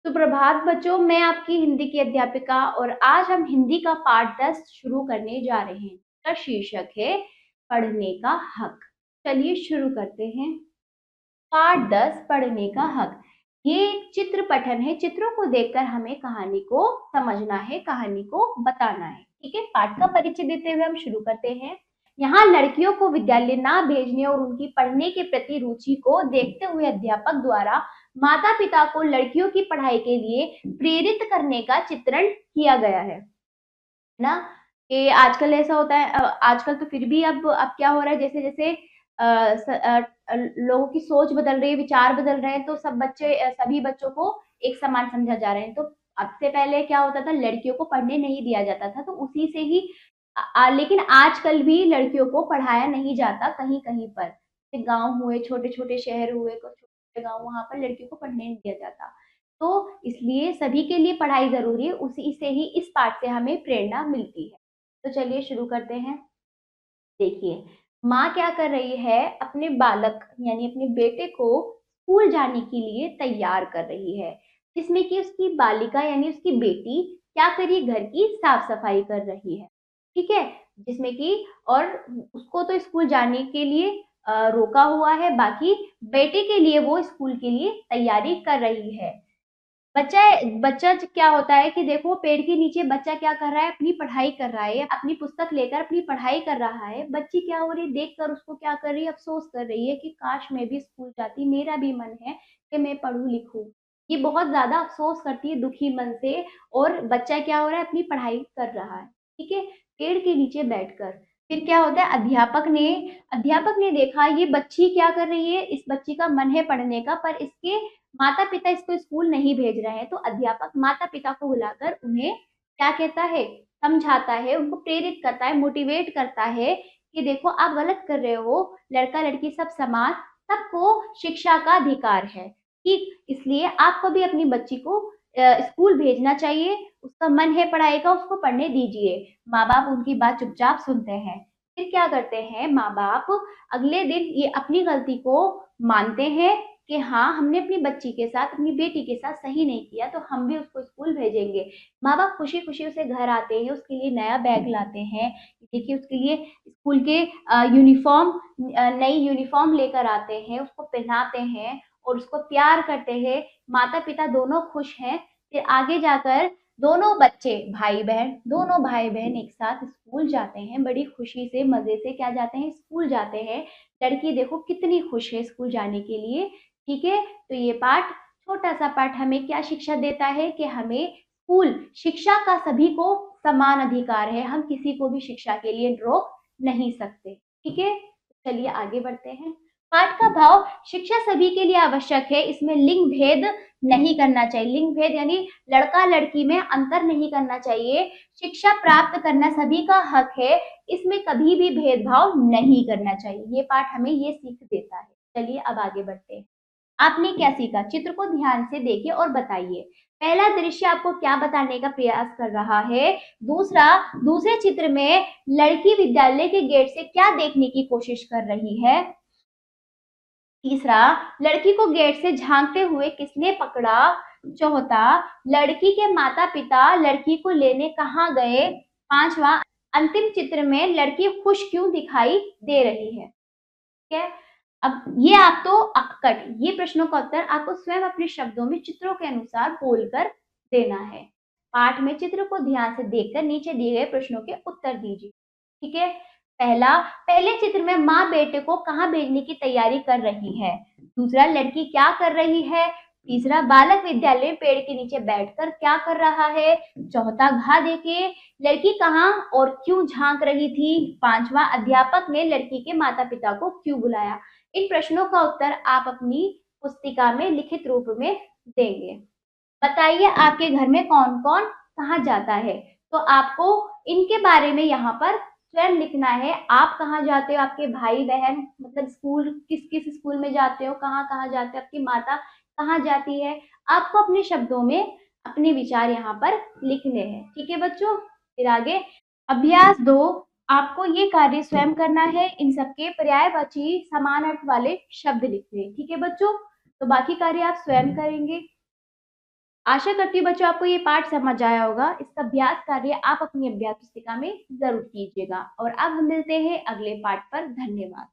सुप्रभात बच्चों, मैं आपकी हिंदी की अध्यापिका और आज हम हिंदी का पाठ 10 शुरू करने जा रहे हैं। इसका शीर्षक है पढ़ने का हक। चलिए शुरू करते हैं। पाठ 10 पढ़ने का हक। ये एक चित्र पठन है। चित्रों को देखकर हमें कहानी को समझना है, कहानी को बताना है। ठीक है, पाठ का परिचय देते हुए हम शुरू करते हैं। यहाँ लड़कियों को विद्यालय ना भेजने और उनकी पढ़ने के प्रति रुचि को देखते हुए अध्यापक द्वारा माता पिता को लड़कियों की पढ़ाई के लिए प्रेरित करने का चित्रण किया गया है ना। कि आजकल ऐसा होता है, आजकल तो फिर भी अब क्या हो रहा है, जैसे जैसे लोगों की सोच बदल रही है, विचार बदल रहे हैं, तो सभी बच्चों को एक समान समझा जा रहे हैं। तो अब से पहले क्या होता था, लड़कियों को पढ़ने नहीं दिया जाता था, तो उसी से ही लेकिन आजकल भी लड़कियों को पढ़ाया नहीं जाता कहीं कहीं पर। गांव हुए, छोटे छोटे शहर हुए, कुछ छोटे गांव, वहां पर लड़कियों को पढ़ने नहीं दिया जाता। तो इसलिए सभी के लिए पढ़ाई जरूरी है, उसी से ही इस पाठ से हमें प्रेरणा मिलती है। तो चलिए शुरू करते हैं। देखिए, माँ क्या कर रही है, अपने बालक यानी अपने बेटे को स्कूल जाने के लिए तैयार कर रही है, जिसमें कि उसकी बालिका यानी उसकी बेटी क्या कर रही है, घर की साफ सफाई कर रही है। ठीक है, जिसमें कि और उसको तो स्कूल जाने के लिए रोका हुआ है, बाकी बेटे के लिए वो स्कूल के लिए तैयारी कर रही है। बच्चा बच्चा क्या होता है कि देखो, पेड़ के नीचे बच्चा क्या कर रहा है, अपनी पढ़ाई कर रहा है, अपनी पुस्तक लेकर अपनी पढ़ाई कर रहा है। बच्ची क्या हो रही है, देखकर उसको क्या कर रही है, अफसोस कर रही है कि काश मैं भी स्कूल जाती, मेरा भी मन है कि मैं पढ़ूं लिखूं। ये बहुत ज्यादा अफसोस करती है दुखी मन से। और बच्चा क्या हो रहा है, अपनी पढ़ाई कर रहा है। ठीक है, पेड़ के नीचे बैठकर। फिर क्या होता है, अध्यापक ने देखा ये बच्ची क्या कर रही है, इस बच्ची का मन है पढ़ने का, पर इसके माता पिता इसको स्कूल नहीं भेज रहे हैं। तो अध्यापक माता पिता को बुलाकर उन्हें क्या कहता है, समझाता है, उनको प्रेरित करता है, मोटिवेट करता है कि देखो आप गलत कर रहे हो, लड़का लड़की सब समान, सबको शिक्षा का अधिकार है। ठीक, इसलिए आपको भी अपनी बच्ची को स्कूल भेजना चाहिए, उसका मन है पढ़ाई का, उसको पढ़ने दीजिए। माँ बाप उनकी बात चुपचाप सुनते हैं। फिर क्या करते हैं माँ बाप, अगले दिन ये अपनी गलती को मानते हैं कि हाँ, हमने अपनी बच्ची के साथ, अपनी बेटी के साथ सही नहीं किया, तो हम भी उसको स्कूल भेजेंगे। माँ बाप खुशी खुशी उसे घर आते हैं, उसके लिए नया बैग लाते हैं। देखिए, उसके लिए स्कूल के नई यूनिफॉर्म लेकर आते हैं, उसको पहनाते हैं और उसको प्यार करते हैं। माता पिता दोनों खुश हैं। फिर आगे जाकर दोनों बच्चे, दोनों भाई बहन एक साथ स्कूल जाते हैं, बड़ी खुशी से मजे से क्या जाते हैं, स्कूल जाते हैं। लड़की देखो कितनी खुश है स्कूल जाने के लिए। ठीक है, तो ये पाठ, छोटा सा पाठ, हमें क्या शिक्षा देता है कि हमें स्कूल शिक्षा का सभी को समान अधिकार है, हम किसी को भी शिक्षा के लिए रोक नहीं सकते। ठीक है, चलिए आगे बढ़ते हैं। पाठ का भाव, शिक्षा सभी के लिए आवश्यक है, इसमें लिंग भेद नहीं करना चाहिए। लिंग भेद यानी लड़का लड़की में अंतर नहीं करना चाहिए। शिक्षा प्राप्त करना सभी का हक है, इसमें कभी भी भेदभाव नहीं करना चाहिए। ये पाठ हमें ये सीख देता है। चलिए अब आगे बढ़ते हैं। आपने क्या सीखा, चित्र को ध्यान से देखिए और बताइए। पहला दृश्य आपको क्या बताने का प्रयास कर रहा है। दूसरे चित्र में लड़की विद्यालय के गेट से क्या देखने की कोशिश कर रही है। तीसरा, लड़की को गेट से झांकते हुए किसने पकड़ा। चौथा, लड़की के माता पिता लड़की को लेने कहाँ गए। पांचवा, अंतिम चित्र में लड़की खुश क्यों दिखाई दे रही है। ठीक है, अब ये आप तो कट ये प्रश्नों का उत्तर आपको स्वयं अपने शब्दों में चित्रों के अनुसार बोलकर देना है। पाठ में चित्र को ध्यान से देखकर नीचे दिए गए प्रश्नों के उत्तर दीजिए। ठीक है, पहले चित्र में माँ बेटे को कहाँ भेजने की तैयारी कर रही है। दूसरा, लड़की क्या कर रही है। तीसरा, बालक विद्यालय में पेड़ के नीचे बैठकर क्या कर रहा है। चौथा, घा देके लड़की कहाँ और क्यों झांक रही थी। पांचवा, अध्यापक ने लड़की के माता पिता को क्यों बुलाया। इन प्रश्नों का उत्तर आप अपनी पुस्तिका में लिखित रूप में देंगे। बताइए आपके घर में कौन कौन कहाँ जाता है। तो आपको इनके बारे में यहाँ पर स्वयं लिखना है। आप कहाँ जाते हो, आपके भाई बहन मतलब स्कूल, किस किस स्कूल में जाते हो, कहाँ कहाँ जाते हो, आपकी माता कहाँ जाती है। आपको अपने शब्दों में अपने विचार यहाँ पर लिखने हैं। ठीक है बच्चों, फिर आगे अभ्यास 2, आपको ये कार्य स्वयं करना है। इन सबके पर्यायवाची समान अर्थ वाले शब्द लिखने। ठीक है बच्चों, तो बाकी कार्य आप स्वयं करेंगे। आशा करती हूँ बच्चों आपको ये पाठ समझ आया होगा। इसका अभ्यास कार्य आप अपनी अभ्यास पुस्तिका में ज़रूर कीजिएगा और अब हम मिलते हैं अगले पाठ पर। धन्यवाद।